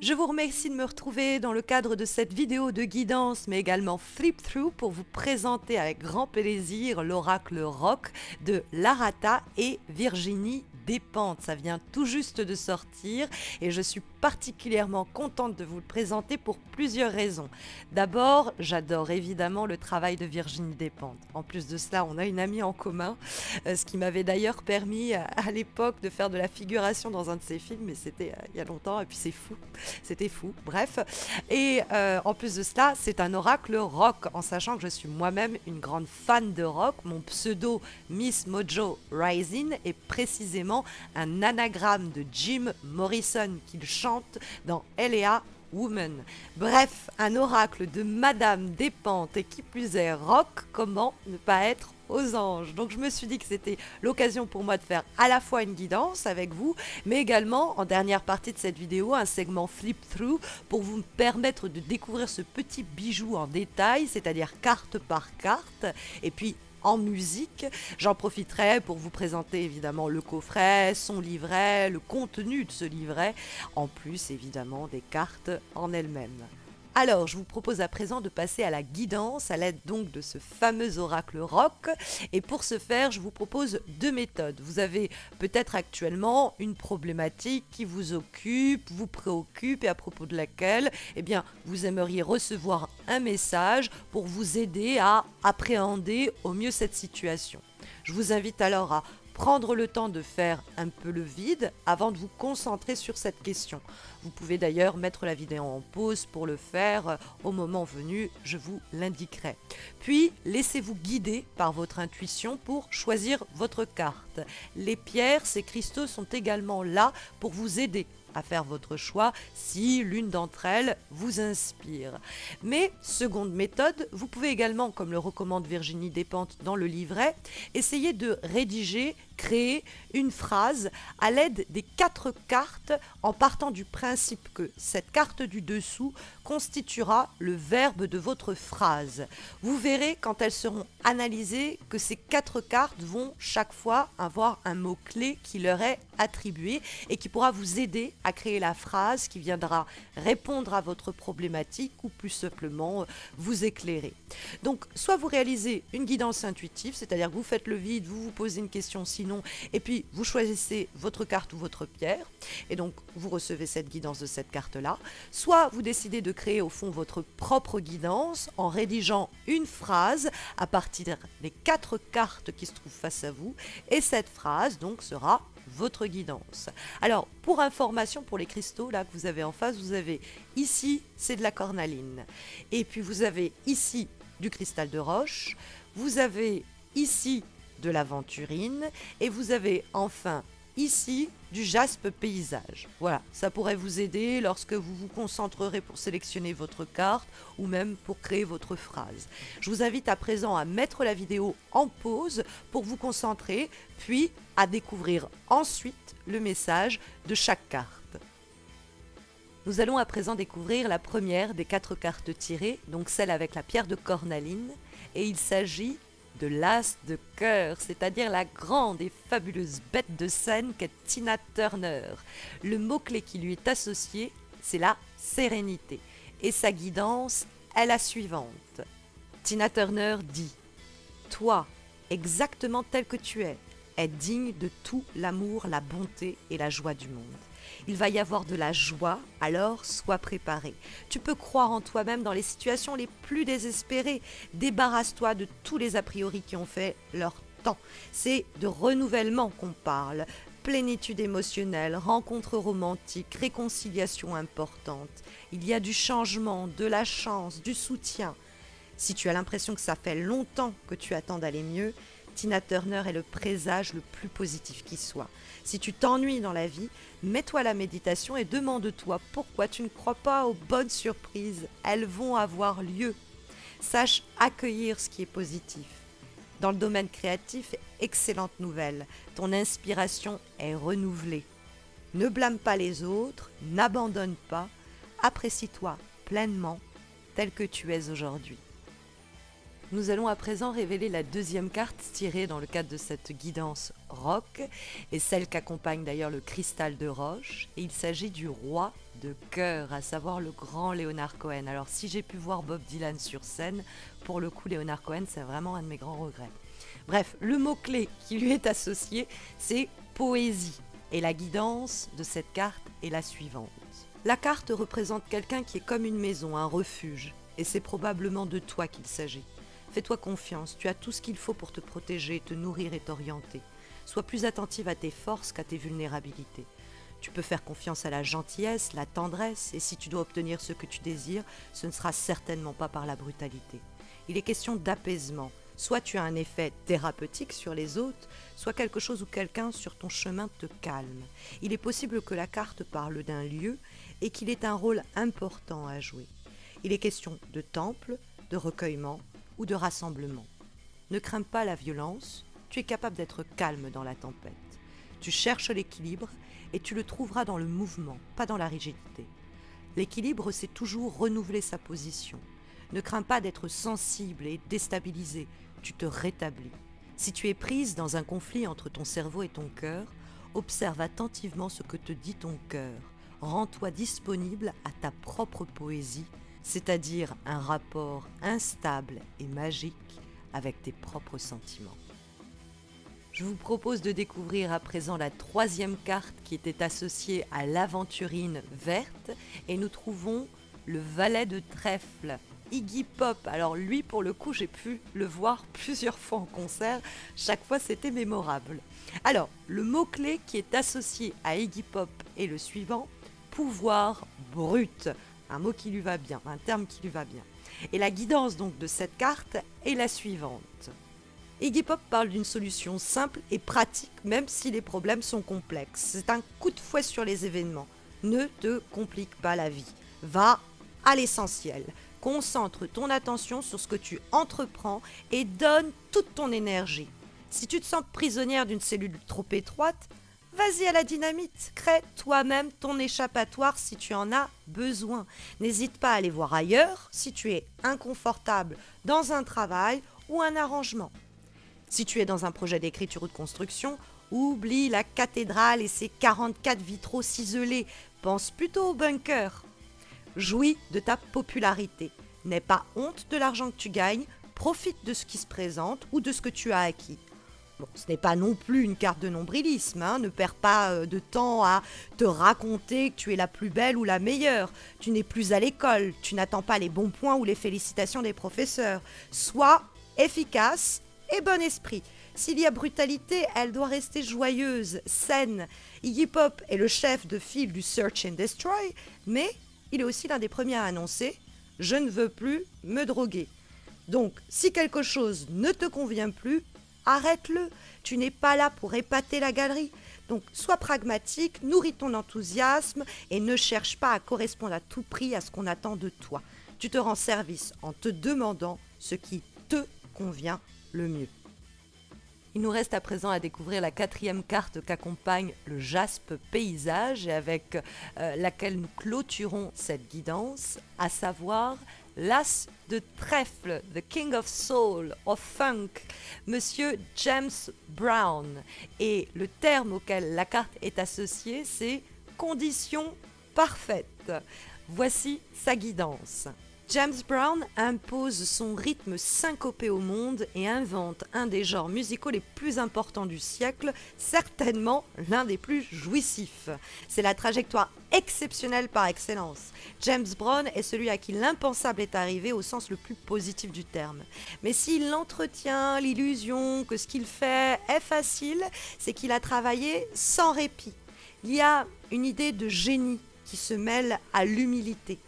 Je vous remercie de me retrouver dans le cadre de cette vidéo de guidance, mais également flip-through pour vous présenter avec grand plaisir l'oracle rock de Larata et Virginie Despentes. Ça vient tout juste de sortir et je suis particulièrement contente de vous le présenter pour plusieurs raisons. D'abord, j'adore évidemment le travail de Virginie Despentes. En plus de cela, on a une amie en commun, ce qui m'avait d'ailleurs permis à l'époque de faire de la figuration dans un de ses films, mais c'était il y a longtemps et puis c'est fou. C'était fou, bref. Et en plus de cela, c'est un oracle rock, en sachant que je suis moi-même une grande fan de rock. Mon pseudo Miss Mojo Rising est précisément un anagramme de Jim Morrison qu'il chante dans L.A. Woman. Bref, un oracle de Madame Despentes et qui plus est rock, comment ne pas être aux anges. Donc je me suis dit que c'était l'occasion pour moi de faire à la fois une guidance avec vous, mais également en dernière partie de cette vidéo, un segment flip-through pour vous permettre de découvrir ce petit bijou en détail, c'est-à-dire carte par carte, et puis en musique. J'en profiterai pour vous présenter évidemment le coffret, son livret, le contenu de ce livret, en plus évidemment des cartes en elles-mêmes. Alors, je vous propose à présent de passer à la guidance à l'aide donc de ce fameux oracle rock. Et pour ce faire, je vous propose deux méthodes. Vous avez peut-être actuellement une problématique qui vous occupe, vous préoccupe et à propos de laquelle, eh bien, vous aimeriez recevoir un message pour vous aider à appréhender au mieux cette situation. Je vous invite alors à prendre le temps de faire un peu le vide avant de vous concentrer sur cette question. Vous pouvez d'ailleurs mettre la vidéo en pause pour le faire au moment venu, je vous l'indiquerai. Puis, laissez-vous guider par votre intuition pour choisir votre carte. Les pierres, ces cristaux sont également là pour vous aider à faire votre choix si l'une d'entre elles vous inspire. Mais, seconde méthode, vous pouvez également, comme le recommande Virginie Despentes dans le livret, essayer de rédiger, créer une phrase à l'aide des 4 cartes en partant du principe que cette carte du dessous constituera le verbe de votre phrase. Vous verrez quand elles seront analysées que ces 4 cartes vont chaque fois avoir un mot-clé qui leur est attribué et qui pourra vous aider à créer la phrase qui viendra répondre à votre problématique ou plus simplement vous éclairer. Donc soit vous réalisez une guidance intuitive, c'est-à-dire que vous faites le vide, vous vous posez une question sinon, et puis vous choisissez votre carte ou votre pierre, et donc vous recevez cette guidance de cette carte-là. Soit vous décidez de créer au fond votre propre guidance en rédigeant une phrase à partir des 4 cartes qui se trouvent face à vous, et cette phrase donc sera votre guidance. Alors, pour information, pour les cristaux là que vous avez en face, vous avez ici, c'est de la cornaline. Et puis vous avez ici du cristal de roche, vous avez ici de l'aventurine et vous avez enfin ici du jaspe paysage. Voilà, ça pourrait vous aider lorsque vous vous concentrerez pour sélectionner votre carte ou même pour créer votre phrase. Je vous invite à présent à mettre la vidéo en pause pour vous concentrer, puis à découvrir ensuite le message de chaque carte. Nous allons à présent découvrir la première des 4 cartes tirées, donc celle avec la pierre de cornaline, et il s'agit de l'as de cœur, c'est-à-dire la grande et fabuleuse bête de scène qu'est Tina Turner. Le mot-clé qui lui est associé, c'est la sérénité. Et sa guidance est la suivante. Tina Turner dit « Toi, exactement tel que tu es digne de tout l'amour, la bonté et la joie du monde. Il va y avoir de la joie, alors sois préparé. Tu peux croire en toi-même dans les situations les plus désespérées. Débarrasse-toi de tous les a priori qui ont fait leur temps. C'est de renouvellement qu'on parle. Plénitude émotionnelle, rencontre romantique, réconciliation importante. Il y a du changement, de la chance, du soutien. Si tu as l'impression que ça fait longtemps que tu attends d'aller mieux, Tina Turner est le présage le plus positif qui soit. Si tu t'ennuies dans la vie, mets-toi à la méditation et demande-toi pourquoi tu ne crois pas aux bonnes surprises. Elles vont avoir lieu. Sache accueillir ce qui est positif. Dans le domaine créatif, excellente nouvelle. Ton inspiration est renouvelée. Ne blâme pas les autres, n'abandonne pas. Apprécie-toi pleinement tel que tu es aujourd'hui. Nous allons à présent révéler la deuxième carte tirée dans le cadre de cette guidance rock et celle qu'accompagne d'ailleurs le cristal de roche. Et il s'agit du roi de cœur, à savoir le grand Leonard Cohen. Alors si j'ai pu voir Bob Dylan sur scène, pour le coup Leonard Cohen c'est vraiment un de mes grands regrets. Bref, le mot-clé qui lui est associé, c'est poésie. Et la guidance de cette carte est la suivante. La carte représente quelqu'un qui est comme une maison, un refuge. Et c'est probablement de toi qu'il s'agit. Fais-toi confiance, tu as tout ce qu'il faut pour te protéger, te nourrir et t'orienter. Sois plus attentive à tes forces qu'à tes vulnérabilités. Tu peux faire confiance à la gentillesse, la tendresse, et si tu dois obtenir ce que tu désires, ce ne sera certainement pas par la brutalité. Il est question d'apaisement. Soit tu as un effet thérapeutique sur les autres, soit quelque chose ou quelqu'un sur ton chemin te calme. Il est possible que la carte parle d'un lieu et qu'il ait un rôle important à jouer. Il est question de temple, de recueillement ou de rassemblement. Ne crains pas la violence, tu es capable d'être calme dans la tempête. Tu cherches l'équilibre et tu le trouveras dans le mouvement, pas dans la rigidité. L'équilibre, c'est toujours renouveler sa position. Ne crains pas d'être sensible et déstabilisé, tu te rétablis. Si tu es prise dans un conflit entre ton cerveau et ton cœur, observe attentivement ce que te dit ton cœur. Rends-toi disponible à ta propre poésie, c'est-à-dire un rapport instable et magique avec tes propres sentiments. Je vous propose de découvrir à présent la troisième carte qui était associée à l'aventurine verte et nous trouvons le valet de trèfle. Iggy Pop, alors lui pour le coup j'ai pu le voir plusieurs fois en concert, chaque fois c'était mémorable. Alors le mot-clé qui est associé à Iggy Pop est le suivant, pouvoir brut, un mot qui lui va bien, un terme qui lui va bien. Et la guidance donc de cette carte est la suivante. Iggy Pop parle d'une solution simple et pratique même si les problèmes sont complexes. C'est un coup de fouet sur les événements. Ne te complique pas la vie. Va à l'essentiel. Concentre ton attention sur ce que tu entreprends et donne toute ton énergie. Si tu te sens prisonnière d'une cellule trop étroite, vas-y à la dynamite. Crée toi-même ton échappatoire si tu en as besoin. N'hésite pas à aller voir ailleurs si tu es inconfortable dans un travail ou un arrangement. Si tu es dans un projet d'écriture ou de construction, oublie la cathédrale et ses 44 vitraux ciselés. Pense plutôt au bunker. Jouis de ta popularité. N'aie pas honte de l'argent que tu gagnes, profite de ce qui se présente ou de ce que tu as acquis. Bon, ce n'est pas non plus une carte de nombrilisme, hein. Ne perds pas de temps à te raconter que tu es la plus belle ou la meilleure. Tu n'es plus à l'école, tu n'attends pas les bons points ou les félicitations des professeurs. Sois efficace et bon esprit. S'il y a brutalité, elle doit rester joyeuse, saine. Iggy Pop est le chef de file du Search and Destroy, mais il est aussi l'un des premiers à annoncer « Je ne veux plus me droguer ». Donc, si quelque chose ne te convient plus, arrête-le. Tu n'es pas là pour épater la galerie. Donc, sois pragmatique, nourris ton enthousiasme et ne cherche pas à correspondre à tout prix à ce qu'on attend de toi. Tu te rends service en te demandant ce qui te convient le mieux. Il nous reste à présent à découvrir la quatrième carte qu'accompagne le jaspe paysage et avec laquelle nous clôturons cette guidance, à savoir l'as de trèfle, the king of soul, of funk, monsieur James Brown. Et le terme auquel la carte est associée, c'est condition parfaite. Voici sa guidance. James Brown impose son rythme syncopé au monde et invente un des genres musicaux les plus importants du siècle, certainement l'un des plus jouissifs. C'est la trajectoire exceptionnelle par excellence. James Brown est celui à qui l'impensable est arrivé au sens le plus positif du terme. Mais s'il entretient l'illusion que ce qu'il fait est facile, c'est qu'il a travaillé sans répit. Il y a une idée de génie qui se mêle à l'humilité.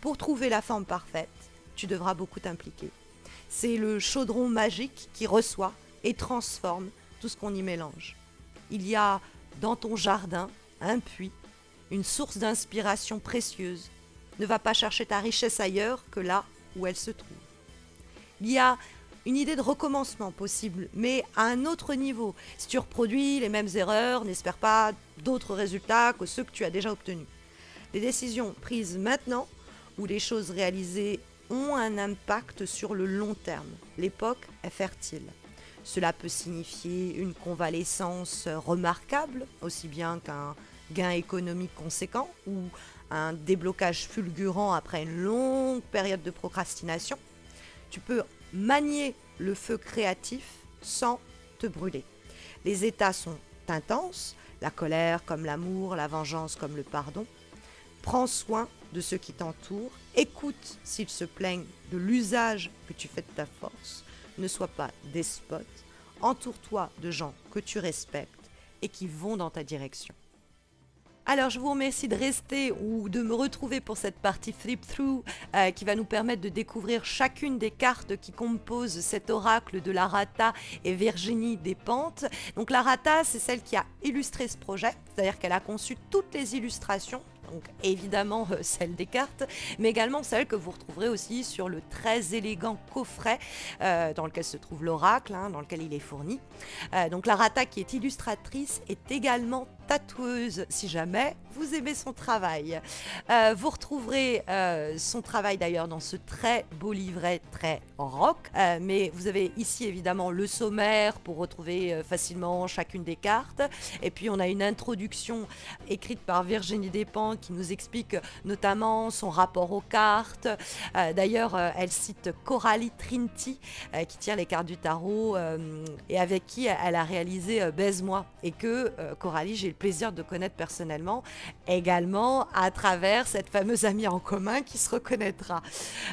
Pour trouver la forme parfaite, tu devras beaucoup t'impliquer. C'est le chaudron magique qui reçoit et transforme tout ce qu'on y mélange. Il y a dans ton jardin un puits, une source d'inspiration précieuse. Ne va pas chercher ta richesse ailleurs que là où elle se trouve. Il y a une idée de recommencement possible, mais à un autre niveau. Si tu reproduis les mêmes erreurs, n'espère pas d'autres résultats que ceux que tu as déjà obtenus. Les décisions prises maintenant où les choses réalisées ont un impact sur le long terme. L'époque est fertile. Cela peut signifier une convalescence remarquable, aussi bien qu'un gain économique conséquent, ou un déblocage fulgurant après une longue période de procrastination. Tu peux manier le feu créatif sans te brûler. Les états sont intenses, la colère comme l'amour, la vengeance comme le pardon. Prends soin de ceux qui t'entourent, écoute s'ils se plaignent de l'usage que tu fais de ta force, ne sois pas despote, entoure-toi de gens que tu respectes et qui vont dans ta direction. Alors je vous remercie de rester ou de me retrouver pour cette partie flip-through qui va nous permettre de découvrir chacune des cartes qui composent cet oracle de Larata et Virginie Despentes. Donc Larata, c'est celle qui a illustré ce projet, c'est-à-dire qu'elle a conçu toutes les illustrations. Donc évidemment celle des cartes, mais également celle que vous retrouverez aussi sur le très élégant coffret dans lequel se trouve l'oracle, dans lequel il est fourni. Donc Larata, qui est illustratrice, est également tatoueuse si jamais vous aimez son travail. Vous retrouverez son travail d'ailleurs dans ce très beau livret très rock, mais vous avez ici évidemment le sommaire pour retrouver facilement chacune des cartes, et puis on a une introduction écrite par Virginie Despentes qui nous explique notamment son rapport aux cartes. D'ailleurs, elle cite Coralie Trinity qui tire les cartes du tarot et avec qui elle a réalisé Baise-moi, et que Coralie, j'ai le plaisir de connaître personnellement, également à travers cette fameuse amie en commun qui se reconnaîtra.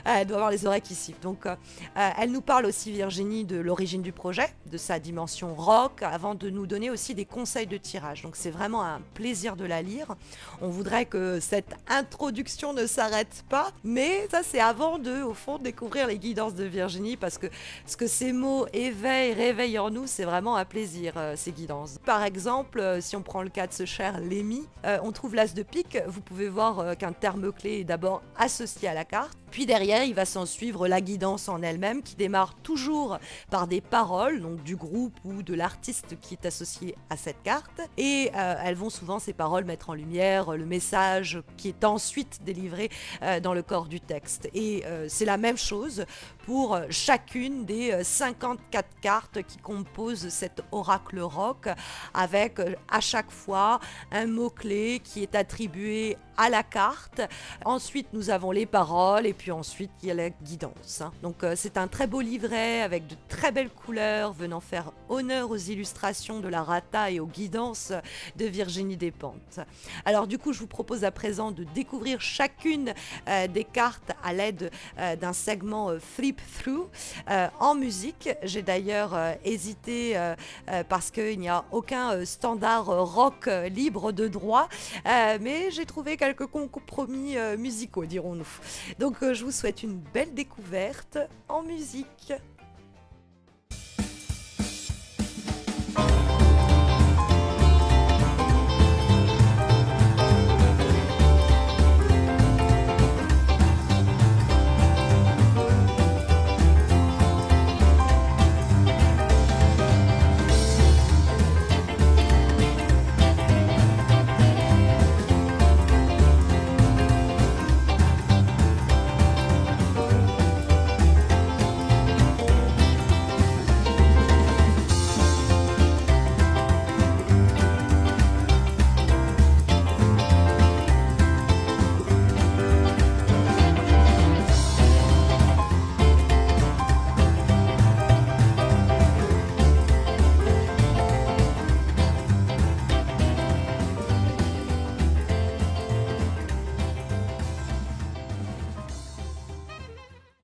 Elle doit avoir les oreilles qui sifflent. Donc, elle nous parle aussi, Virginie, de l'origine du projet, de sa dimension rock, avant de nous donner aussi des conseils de tirage. Donc, c'est vraiment un plaisir de la lire. On voudrait que cette introduction ne s'arrête pas, mais ça, c'est avant de, au fond, découvrir les guidances de Virginie, parce que ce que ces mots éveillent, réveillent en nous, c'est vraiment un plaisir, ces guidances. Par exemple, si on prend le cas de ce cher Lémi, on trouve l'as de pique. Vous pouvez voir qu'un terme clé est d'abord associé à la carte, puis derrière il va s'en suivre la guidance en elle-même, qui démarre toujours par des paroles, donc du groupe ou de l'artiste qui est associé à cette carte, et elles vont souvent, ces paroles, mettre en lumière le message qui est ensuite délivré dans le corps du texte. Et c'est la même chose pour chacune des 54 cartes qui composent cet oracle rock, avec à chaque fois un mot-clé qui est attribué à la carte. Ensuite, nous avons les paroles, et puis ensuite, il y a la guidance. Donc, c'est un très beau livret avec de très belles couleurs venant faire honneur aux illustrations de Larata et aux guidances de Virginie Despentes. Alors, du coup, je vous propose à présent de découvrir chacune des cartes à l'aide d'un segment flip-through en musique. J'ai d'ailleurs hésité parce qu'il n'y a aucun standard rock libre de droit, mais j'ai trouvé quelques compromis musicaux, dirons-nous. Donc je vous souhaite une belle découverte en musique.